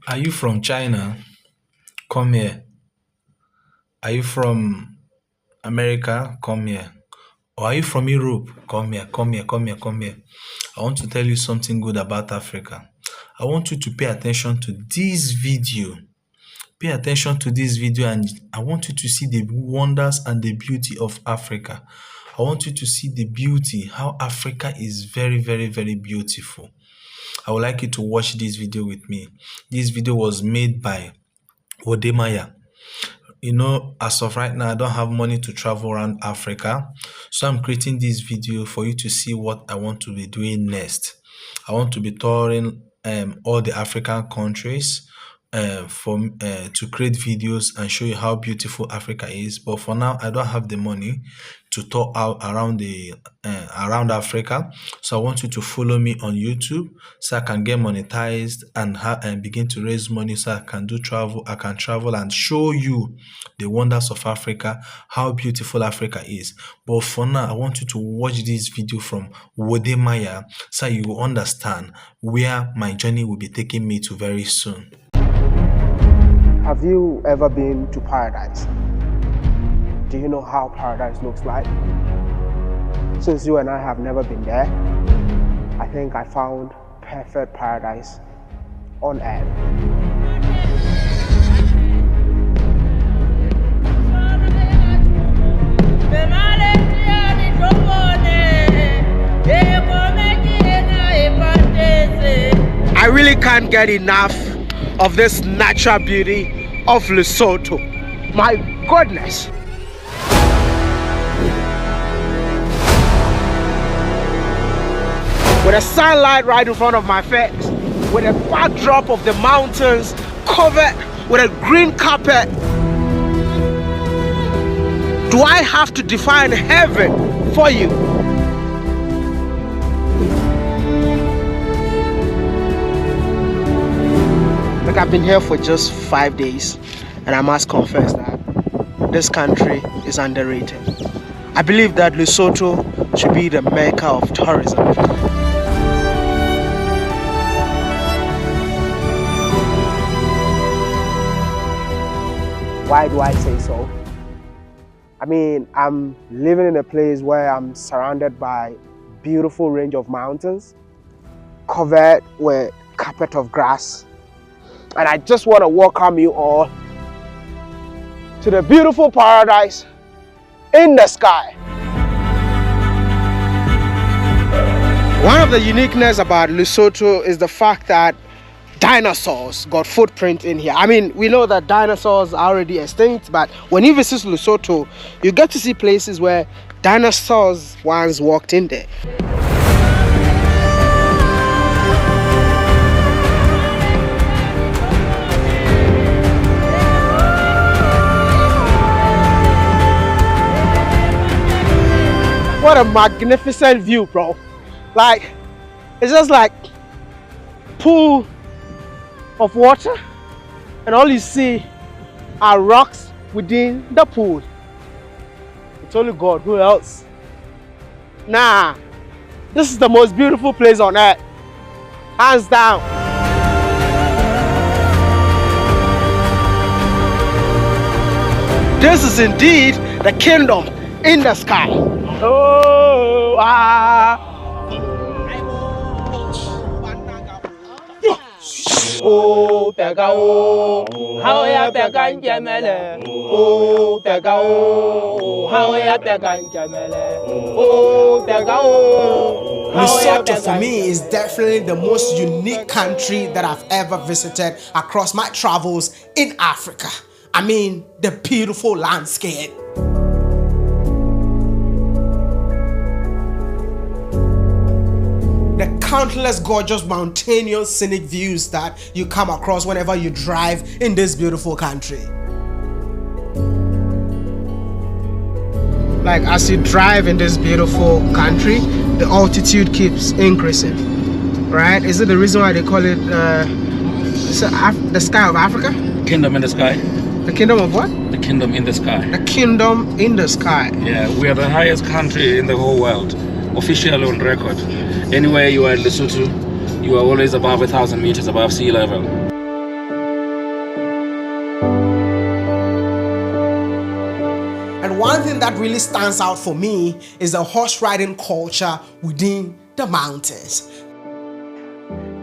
Are you from China? Come here. Are you from America? Come here. Or are you from Europe? Come here, come here, come here, come here. I want to tell you something good about Africa. I want you to pay attention to this video. Pay attention to this video and I want you to see the wonders and the beauty of Africa. I want you to see the beauty, how Africa is very, very, very beautiful. I would like you to watch this video with me. This video was made by Wodemaya. As of right now, I don't have money to travel around Africa. So I'm creating this video for you to see what I want to be doing next. I want to be touring all the African countries to create videos and show you how beautiful Africa is. But for now, I don't have the money to tour out around Africa. So I want you to follow me on YouTube so I can get monetized and begin to raise money so I can travel and show you the wonders of Africa, how beautiful Africa is. But for now, I want you to watch this video from Wodemaya so you will understand where my journey will be taking me to very soon. Have you ever been to paradise? Do you know how paradise looks like? Since you and I have never been there, I think I found perfect paradise on earth. I really can't get enough of this natural beauty of Lesotho. My goodness. With the sunlight right in front of my face, with a backdrop of the mountains covered with a green carpet. Do I have to define heaven for you? Like, I've been here for just 5 days and I must confess that this country is underrated. I believe that Lesotho should be the mecca of tourism. Why do I say so? I mean, I'm living in a place where I'm surrounded by beautiful range of mountains, covered with carpet of grass. And I just want to welcome you all to the beautiful paradise in the sky. One of the uniqueness about Lesotho is the fact that dinosaurs got footprint in here. I mean, we know that dinosaurs are already extinct, but when you visit Lesotho, you get to see places where dinosaurs once walked in there. What a magnificent view, bro. Like, it's just like pool of water and all you see are rocks within the pool. It's only God. Who else? Nah, this is the most beautiful place on earth, hands down. This is indeed the kingdom in the sky. Oh, ah. Oh, tega oh, how ya tega njemele. Oh, tega oh, how ya tega njemele. Oh, tega oh. Lesotho for me is definitely the most unique country that I've ever visited across my travels in Africa. I mean, the beautiful landscape. The countless gorgeous mountainous scenic views that you come across whenever you drive in this beautiful country. Like, as you drive in this beautiful country, the altitude keeps increasing, right? Is it the reason why they call it the sky of Africa? Kingdom in the sky. The kingdom of what? The kingdom in the sky. The kingdom in the sky. Yeah, we are the highest country in the whole world, officially on record. Anywhere you are in Lesotho, you are always above 1,000 meters above sea level. And one thing that really stands out for me is the horse riding culture within the mountains.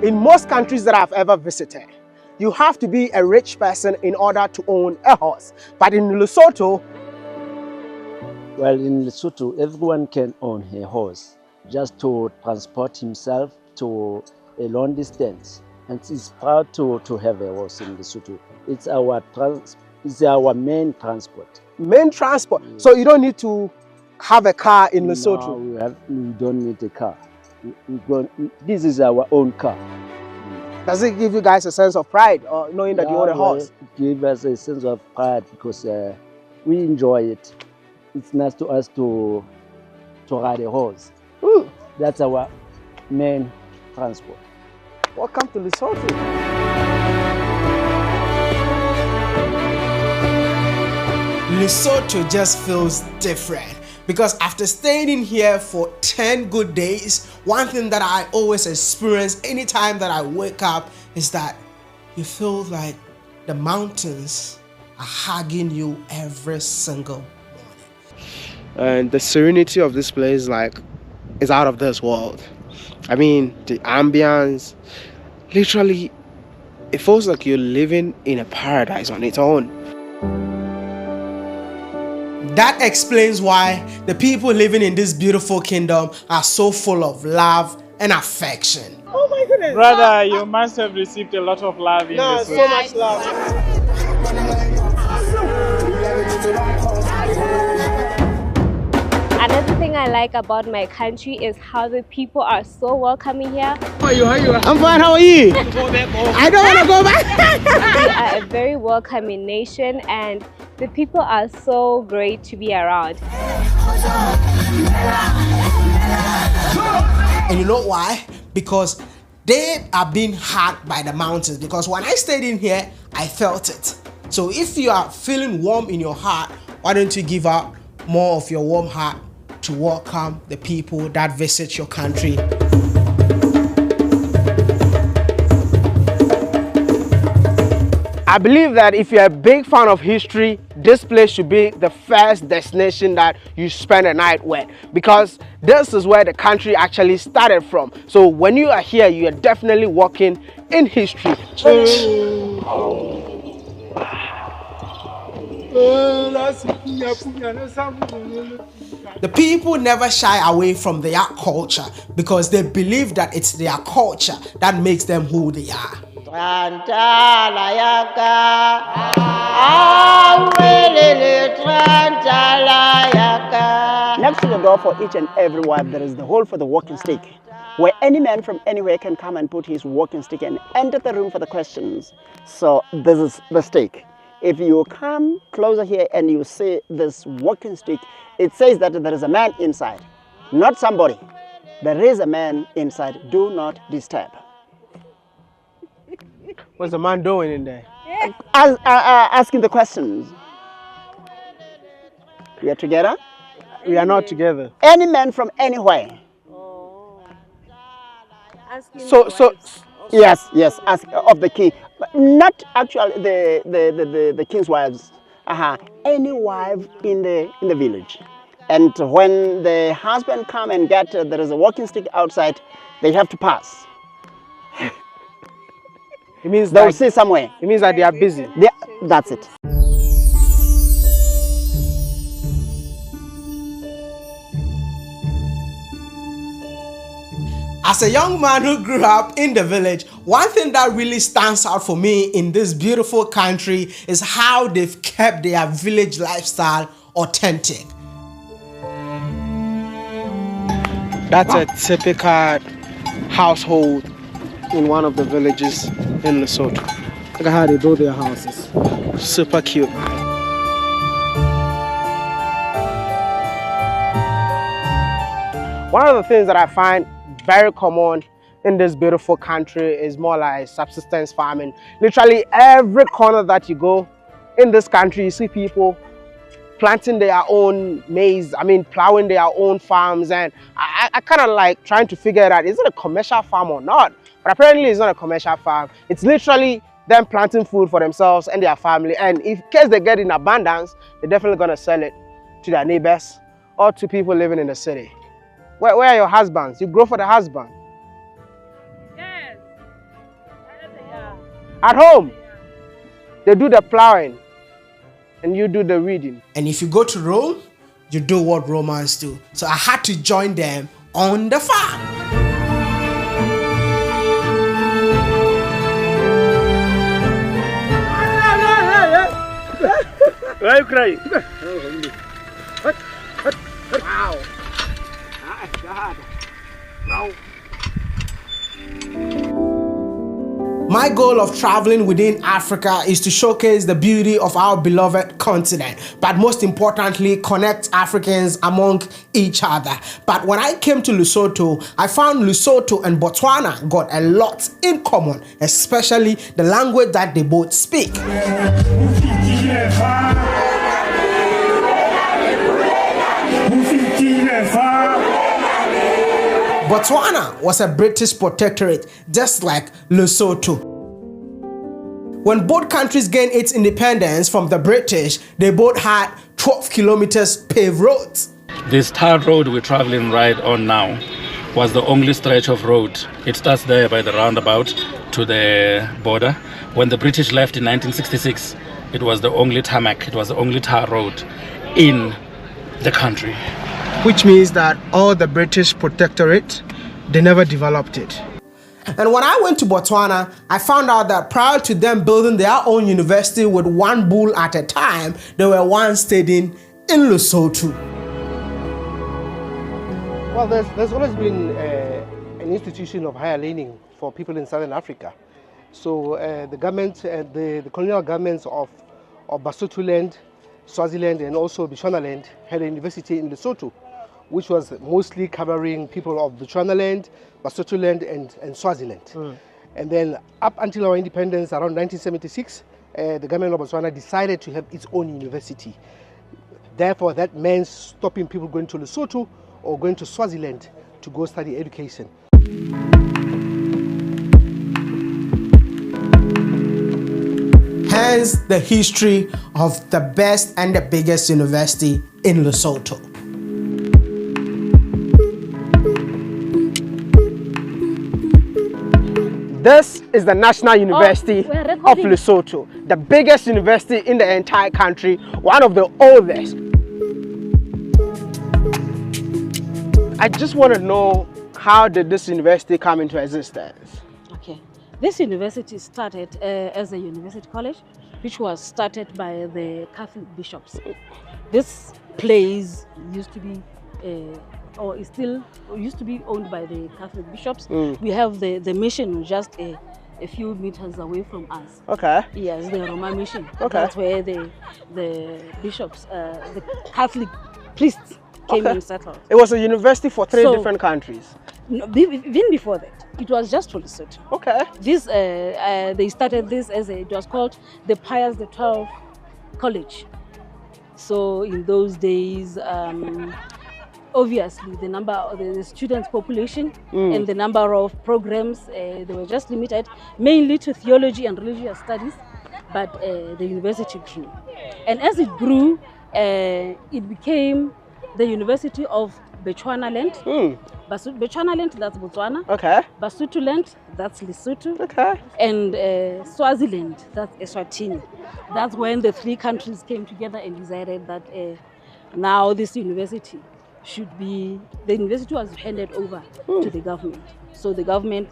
In most countries that I've ever visited, you have to be a rich person in order to own a horse. But in Lesotho, well, in Lesotho, everyone can own a horse just to transport himself to a long distance. And he's proud to have a horse in Lesotho. It's our main transport. main transport. Yeah. So you don't need to have a car in Lesotho. No, we don't need a car. This is our own car. Does it give you guys a sense of pride, or knowing that you own a horse? It gives us a sense of pride because we enjoy it. It's nice to us to ride a horse. That's our main transport. Welcome to Lesotho. Lesotho just feels different because after staying in here for 10 good days, one thing that I always experience anytime that I wake up is that you feel like the mountains are hugging you every single morning. And the serenity of this place is out of this world. I mean, the ambience, literally, it feels like you're living in a paradise on its own. That explains why the people living in this beautiful kingdom are so full of love and affection. Oh my goodness. Brother, you must have received a lot of love in this So much love. Another thing I like about my country is how the people are so welcoming here. How are you? I'm fine, how are you? I don't want to go back. We are a very welcoming nation and the people are so great to be around. And you know why? Because they are being hugged by the mountains. Because when I stayed in here, I felt it. So if you are feeling warm in your heart, why don't you give out more of your warm heart to welcome the people that visit your country? I believe that if you're a big fan of history, this place should be the first destination that you spend a night with, because this is where the country actually started from. So when you are here, you are definitely walking in history. The people never shy away from their culture because they believe that it's their culture that makes them who they are. Next to the door for each and every wife, there is the hole for the walking stick, where any man from anywhere can come and put his walking stick and enter the room for the questions. So this is the stick. If you come closer here and you see this walking stick, it says that there is a man inside, not somebody. There is a man inside. Do not disturb. What's the man doing in there? Asking the questions. We are together? We are not together. Any man from anywhere. So Yes, ask of the king, but not actually the king's wives. Any wife in the village, and when the husband come and get there is a walking stick outside, they have to pass. it means They'll that see somewhere. it means that they are busy. That's it. As a young man who grew up in the village, one thing that really stands out for me in this beautiful country is how they've kept their village lifestyle authentic. That's a typical household in one of the villages in Lesotho. Look at how they build their houses. Super cute. One of the things that I find very common in this beautiful country is more like subsistence farming. Literally every corner that you go in this country, you see people planting their own maize, plowing their own farms, and I kind of like trying to figure out, is it a commercial farm or not? But apparently it's not a commercial farm. It's literally them planting food for themselves and their family, and in case they get in abundance, they're definitely gonna sell it to their neighbors or to people living in the city? Where are your husbands? You grow for the husband. Yes. At home, they do the plowing and you do the reading. And if you go to Rome, you do what Romans do. So I had to join them on the farm. Why are you crying? Wow. God. Wow. My goal of traveling within Africa is to showcase the beauty of our beloved continent, but most importantly, connect Africans among each other. But when I came to Lesotho, I found Lesotho and Botswana got a lot in common, especially the language that they both speak. Botswana was a British protectorate, just like Lesotho. When both countries gained its independence from the British, they both had 12 kilometers paved roads. This tar road we're traveling right on now was the only stretch of road. It starts there by the roundabout to the border. When the British left in 1966, it was the only tarmac, it was the only tar road in the country. Which means that all the British protectorate, they never developed it. And when I went to Botswana, I found out that prior to them building their own university with one bull at a time, they were once studying in Lesotho. Well, there's always been an institution of higher learning for people in Southern Africa. So the government, the colonial governments of Basotholand, Swaziland and also Bechuanaland had a university in Lesotho, which was mostly covering people of Bechuanaland, Basotholand and Swaziland. And then up until our independence around 1976, the government of Botswana decided to have its own university. Therefore, that meant stopping people going to Lesotho or going to Swaziland to go study education. Hence the history of the best and the biggest university in Lesotho. This is the National University of Lesotho, the biggest university in the entire country, one of the oldest. I just want to know, how did this university come into existence? Okay. This university started as a university college, which was started by the Catholic bishops. This place used to be, or is still, used to be owned by the Catholic bishops. We have the mission just a few meters away from us. Okay. Yes, the Roma mission. Okay. That's where the bishops, the Catholic priests came and settled. It was a university for three different countries. No, even before that, it was just for Lesotho. Okay. This they started this as it was called the Pius XII College. So in those days, obviously the number of the students population and the number of programs they were just limited mainly to theology and religious studies, but the university grew, and as it grew, it became the University of Bechuanaland. Bechuanaland, that's Botswana. Okay. Basotholand, that's Lesotho. Okay. And Swaziland, that's Eswatini. That's when the three countries came together and decided that now this university should be, the university was handed over to the government. So the government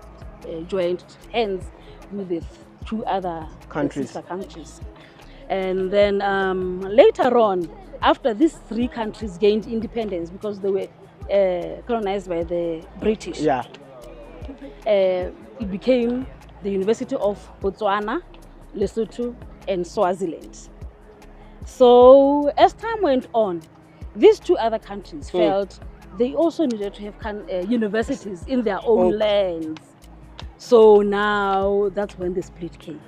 joined hands with the two other sister countries. And then later on, after these three countries gained independence, because they were colonized by the British, it became the University of Botswana, Lesotho, and Swaziland. So as time went on, these two other countries felt they also needed to have universities in their own lands. So now that's when the split came.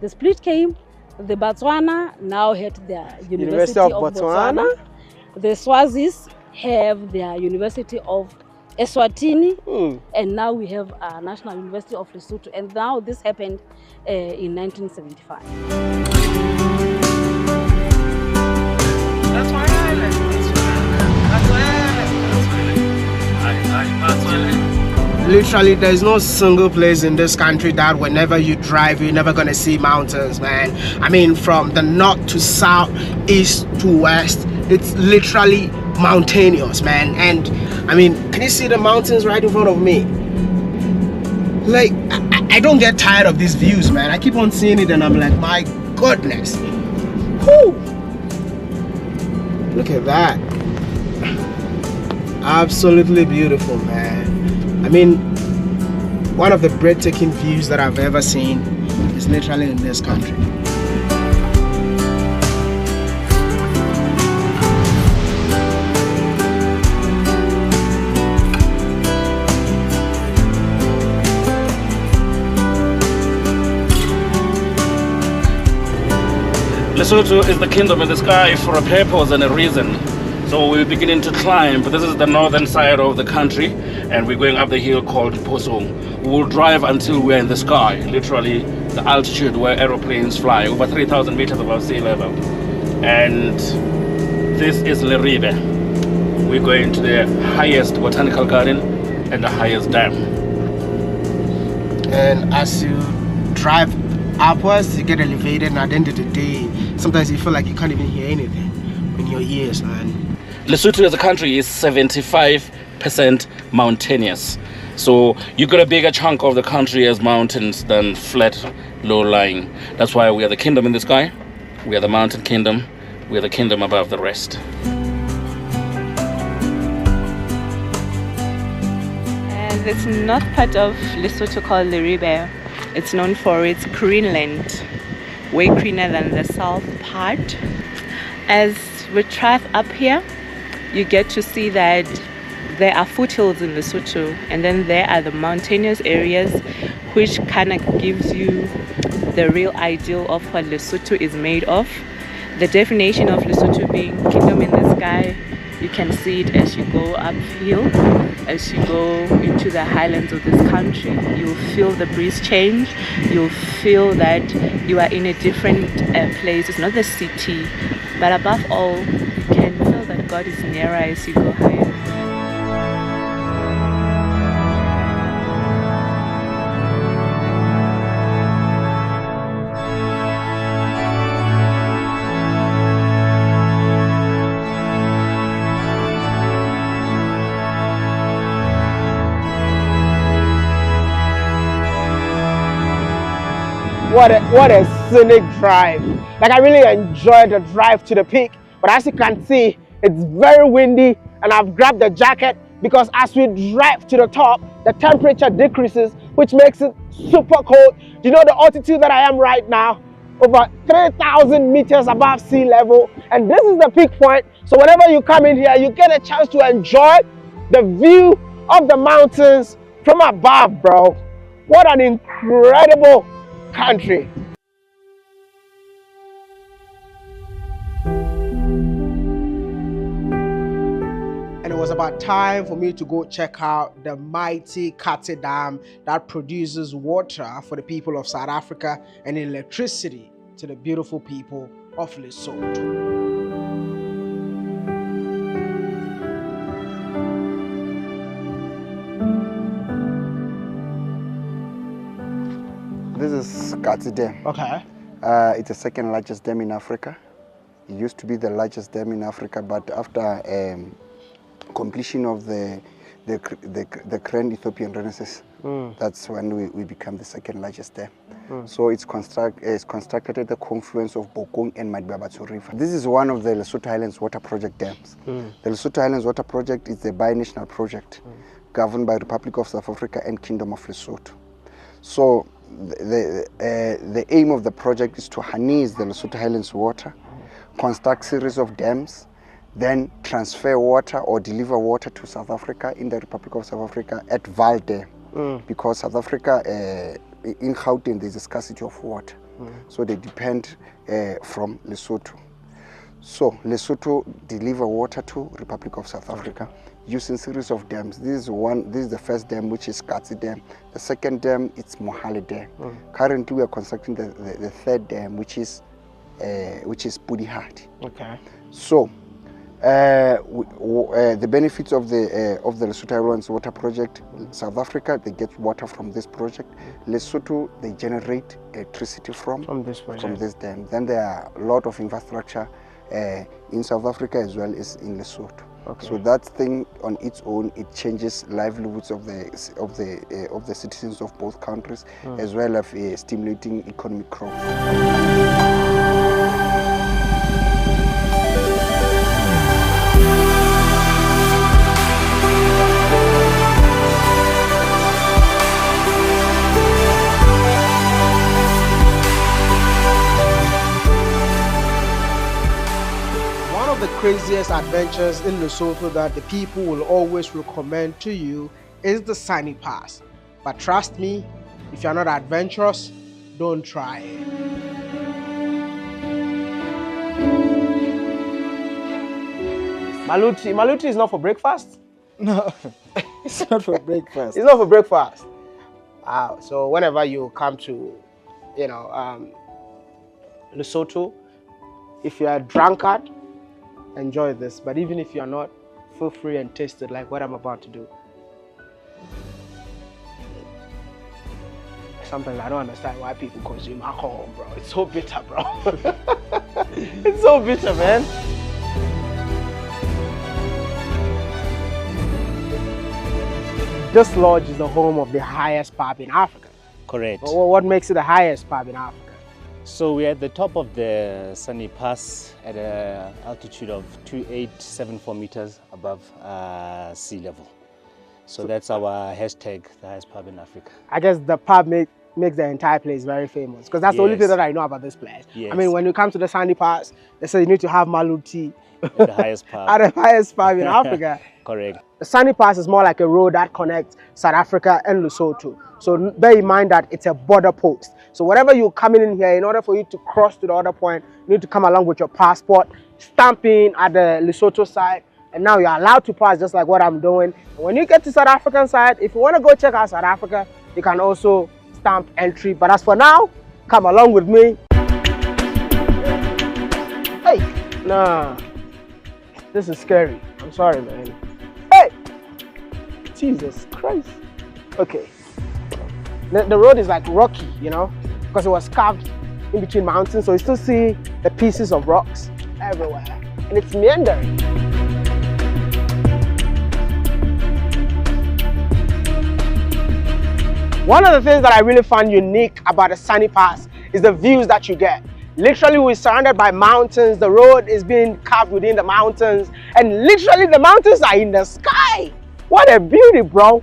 The split came. The Botswana now had their University of Botswana. The Swazis have their University of Eswatini, and now we have a National University of Lesotho. And now this happened in 1975. That's why Literally, there's no single place in this country that whenever you drive, you're never gonna see mountains, man. I mean, from the north to south, east to west, it's literally mountainous, man. And I mean, can you see the mountains right in front of me? Like, I don't get tired of these views, man. I keep on seeing it and I'm like, my goodness. Whew. Look at that. Absolutely beautiful, man. I mean, one of the breathtaking views that I've ever seen is literally in this country. Lesotho is the kingdom in the sky for a purpose and a reason. So we're beginning to climb, but this is the northern side of the country, and we're going up the hill called Posong. We will drive until we're in the sky, literally the altitude where aeroplanes fly, over 3,000 meters above sea level. And this is Leribe. We're going to the highest botanical garden and the highest dam. And as you drive upwards, you get elevated, and at the end of the day, sometimes you feel like you can't even hear anything in your ears, man. Lesotho as a country is 75% mountainous. So you got a bigger chunk of the country as mountains than flat, low-lying. That's why we are the kingdom in the sky. We are the mountain kingdom. We are the kingdom above the rest. And this north part of Lesotho called Leribe, it's known for its green land, way greener than the south part. As we drive up here, you get to see that there are foothills in Lesotho, and then there are the mountainous areas, which kind of gives you the real ideal of what Lesotho is made of. The definition of Lesotho being kingdom in the sky, you can see it as you go uphill, as you go into the highlands of this country. You'll feel the breeze change, you'll feel that you are in a different place. It's not the city, but above all, you can feel that God is nearer as you go higher. What a scenic drive. Like, I really enjoyed the drive to the peak, but as you can see, it's very windy, and I've grabbed the jacket because as we drive to the top, the temperature decreases, which makes it super cold. Do you know the altitude that I am right now? Over 3,000 meters above sea level, and this is the peak point. So whenever you come in here, you get a chance to enjoy the view of the mountains from above, bro. What an incredible country. And it was about time for me to go check out the mighty Kati Dam that produces water for the people of South Africa and electricity to the beautiful people of Lesotho. This is Kati Dam. Okay. It's the second largest dam in Africa. It used to be the largest dam in Africa, but after completion of the Grand Ethiopian Renaissance, that's when we become the second largest dam. So it's constructed at the confluence of Bokong and Madibabatso River. This is one of the Lesotho Highlands Water Project dams. The Lesotho Highlands Water Project is a binational project governed by Republic of South Africa and Kingdom of Lesotho. So the aim of the project is to harness the Lesotho Highlands water, construct series of dams, then transfer water or deliver water to South Africa in the Republic of South Africa at Vaal Dam. Because South Africa, in Gauteng, there's a scarcity of water. So they depend from Lesotho. So Lesotho deliver water to Republic of South Africa using series of dams. This is the first dam, which is Kati Dam. The second dam, it's Mohale Dam. Currently, we are constructing the third dam, which is Pudihati. Okay. So The benefits of the Lesotho Islands Water Project. South Africa, they get water from this project. Lesotho, they generate electricity from this project. From this dam. Then there are a lot of infrastructure in South Africa as well as in Lesotho. Okay. So that thing on its own, it changes livelihoods of the citizens of both countries, as well as stimulating economic growth. The craziest adventures in Lesotho that the people will always recommend to you is the Sunny Pass. But trust me, if you're not adventurous, don't try it. Maluti is not for breakfast? No, it's not for breakfast. It's not for breakfast. So whenever you come to, Lesotho, if you're a drunkard, enjoy this. But even if you're not, feel free and taste it like what I'm about to do. Sometimes I don't understand why people consume alcohol, bro. It's so bitter, bro. It's so bitter, man. This lodge is the home of the highest pub in Africa. Correct. What makes it the highest pub in Africa? So we're at the top of the Sunny Pass at an altitude of 2874 meters above sea level. So that's our hashtag, the highest pub in Africa. I guess the pub makes the entire place very famous, because that's the only thing that I know about this place. Yes. I mean, when you come to the Sunny Pass, they say you need to have Maluti at the highest pub. at the highest pub in Africa. Correct. The Sunny Pass is more like a road that connects South Africa and Lesotho. So bear in mind that it's a border post. So whatever you're coming in here, in order for you to cross to the other point, you need to come along with your passport, stamp in at the Lesotho side, and now you're allowed to pass just like what I'm doing. And when you get to South African side, if you want to go check out South Africa, you can also stamp entry. But as for now, come along with me. Hey, nah, this is scary. I'm sorry, man. Hey, Jesus Christ. Okay. The road is like rocky, because it was carved in between mountains, so you still see the pieces of rocks everywhere, and it's meandering. One of the things that I really find unique about the Sunny Pass is the views that you get. Literally, we're surrounded by mountains, the road is being carved within the mountains, and literally the mountains are in the sky. What a beauty, bro.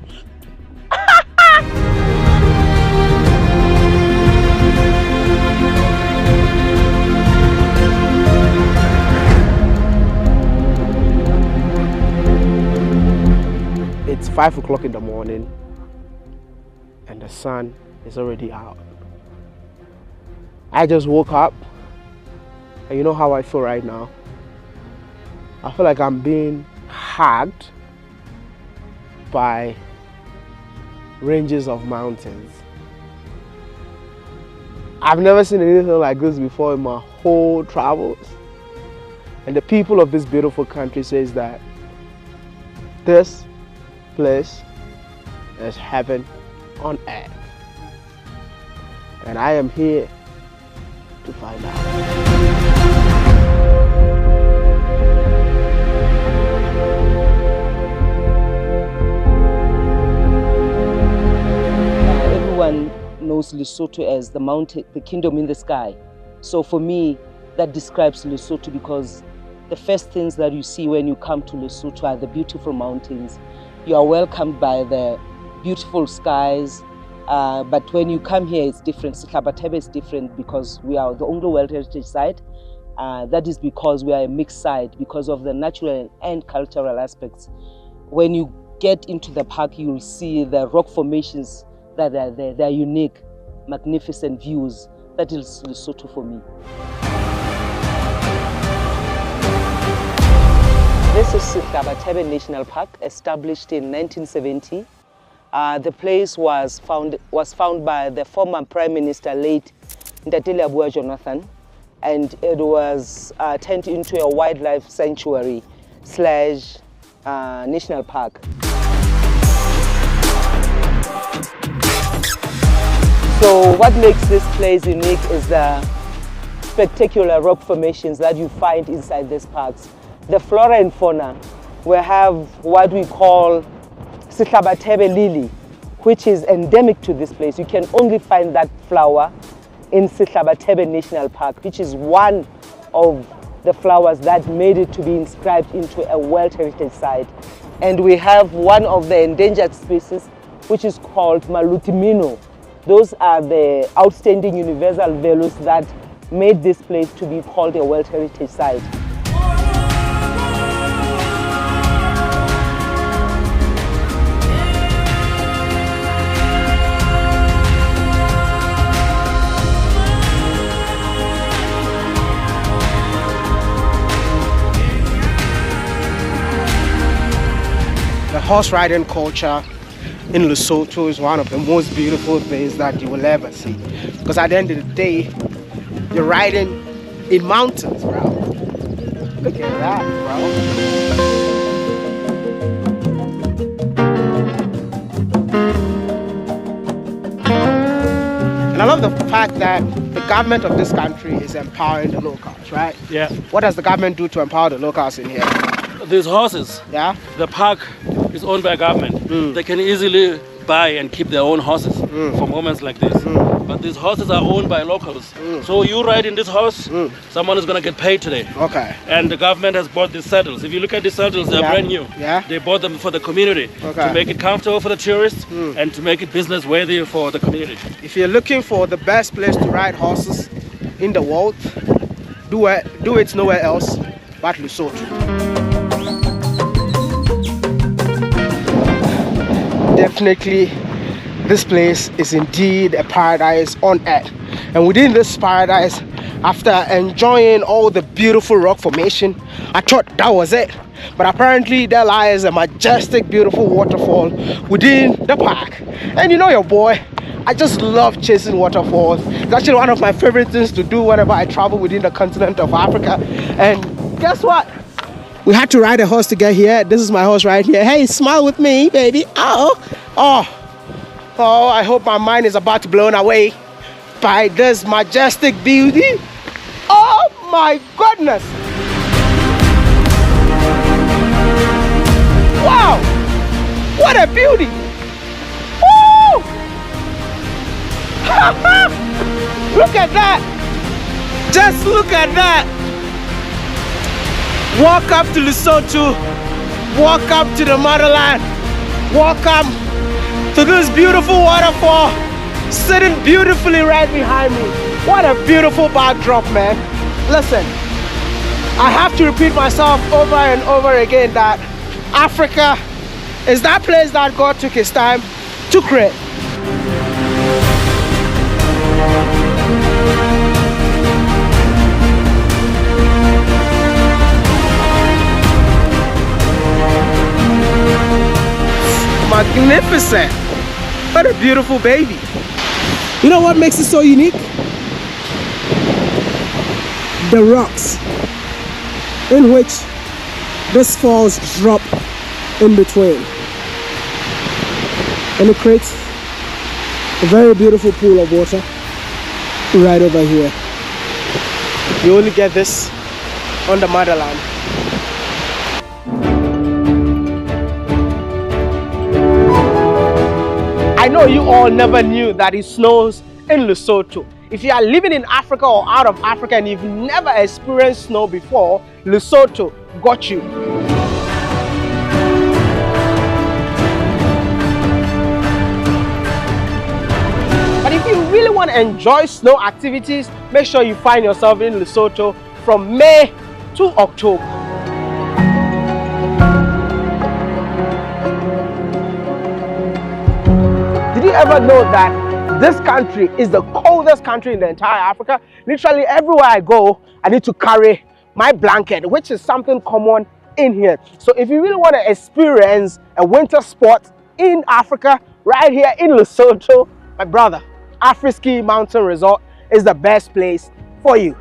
It's 5 o'clock in the morning and the sun is already out. I just woke up and you know how I feel right now? I feel like I'm being hugged by ranges of mountains. I've never seen anything like this before in my whole travels. And the people of this beautiful country says that this place is heaven on earth. And I am here to find out. Everyone knows Lesotho as the mountain, the kingdom in the sky. So for me, that describes Lesotho, because the first things that you see when you come to Lesotho are the beautiful mountains. You are welcomed by the beautiful skies, but when you come here, it's different. Sehlabathebe is different because we are the only World Heritage Site. That is because we are a mixed site, because of the natural and cultural aspects. When you get into the park, you will see the rock formations that are there. They are unique, magnificent views. That is Lesotho for me. This is Sehlabathebe National Park, established in 1970. The place was found by the former Prime Minister, late Ntate Leabua Jonathan, and it was turned into a wildlife sanctuary / national park. So what makes this place unique is the spectacular rock formations that you find inside these parks. The flora and fauna, we have what we call Sihlabathebe lily, which is endemic to this place. You can only find that flower in Sihlabathebe National Park, which is one of the flowers that made it to be inscribed into a World Heritage Site. And we have one of the endangered species, which is called Malutimino. Those are the outstanding universal values that made this place to be called a World Heritage Site. The horse riding culture in Lesotho is one of the most beautiful things that you will ever see. Because at the end of the day, you're riding in mountains, bro. Look at that, bro. And I love the fact that the government of this country is empowering the locals, right? Yeah. What does the government do to empower the locals in here? These horses, yeah, the park is owned by government. They can easily buy and keep their own horses for moments like this. But these horses are owned by locals. So you ride in this horse, someone is going to get paid today. Okay. And the government has bought these saddles. If you look at these saddles, they're brand new. Yeah. They bought them for the community to make it comfortable for the tourists and to make it business worthy for the community. If you're looking for the best place to ride horses in the world, do it nowhere else but Lesotho. Definitely, this place is indeed a paradise on earth. And within this paradise, after enjoying all the beautiful rock formation, I thought that was it. But apparently there lies a majestic, beautiful waterfall within the park. And you know your boy, I just love chasing waterfalls. It's actually one of my favorite things to do whenever I travel within the continent of Africa. And guess what? We had to ride a horse to get here. This is my horse right here. Hey, smile with me, baby. Oh, I hope my mind is about to be blown away by this majestic beauty. Oh my goodness. Wow, what a beauty. Woo! Look at that. Just look at that. Walk up to Lesotho, walk up to the motherland, walk up to this beautiful waterfall, sitting beautifully right behind me. What a beautiful backdrop, man. Listen, I have to repeat myself over and over again that Africa is that place that God took his time to create. Magnificent. What a beautiful baby. You know what makes it so unique? The rocks in which these falls drop in between. And it creates a very beautiful pool of water right over here. You only get this on the motherland. I know you all never knew that it snows in Lesotho. If you are living in Africa or out of Africa and you've never experienced snow before, Lesotho got you. But if you really want to enjoy snow activities, make sure you find yourself in Lesotho from May to October. Did you ever know that this country is the coldest country in the entire Africa? Literally everywhere I go, I need to carry my blanket, which is something common in here. So if you really want to experience a winter sport in Africa, right here in Lesotho, my brother, Afriski Mountain Resort is the best place for you.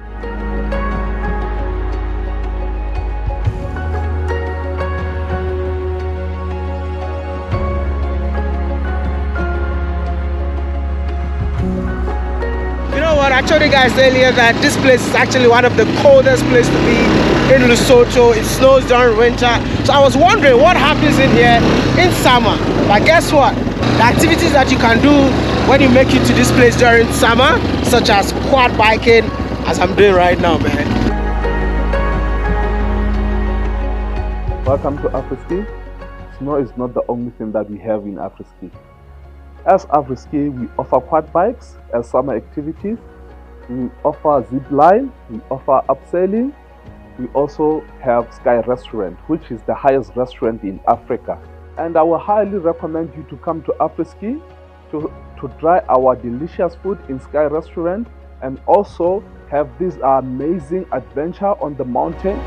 what? I told you guys earlier that this place is actually one of the coldest places to be in Lesotho. It snows during winter. So I was wondering what happens in here in summer. But guess what? The activities that you can do when you make it to this place during summer, such as quad biking, as I'm doing right now, man. Welcome to Afriski. Snow is not the only thing that we have in Afriski. As Afriski, we offer quad bikes as summer activities. We offer zip line, we offer abseiling. We also have Sky Restaurant, which is the highest restaurant in Africa. And I will highly recommend you to come to Afriski to try our delicious food in Sky Restaurant and also have this amazing adventure on the mountain.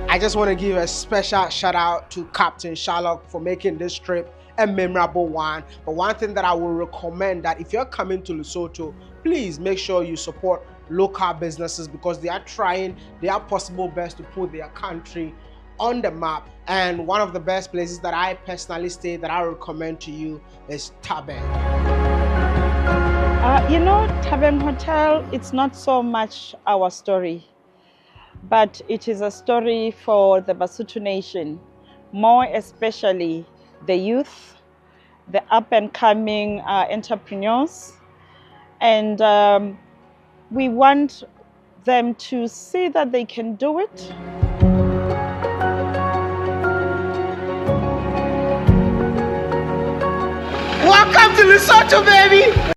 I just want to give a special shout out to Captain Sherlock for making this trip a memorable one. But one thing that I will recommend, that if you're coming to Lesotho, please make sure you support local businesses, because they are trying their possible best to put their country on the map. And one of the best places that I personally stay that I recommend to you is Tabeng. You know, Tabeng Hotel, it's not so much our story, but it is a story for the Basotho Nation, more especially the youth, the up-and-coming entrepreneurs, and we want them to see that they can do it. Welcome to Lesotho, baby!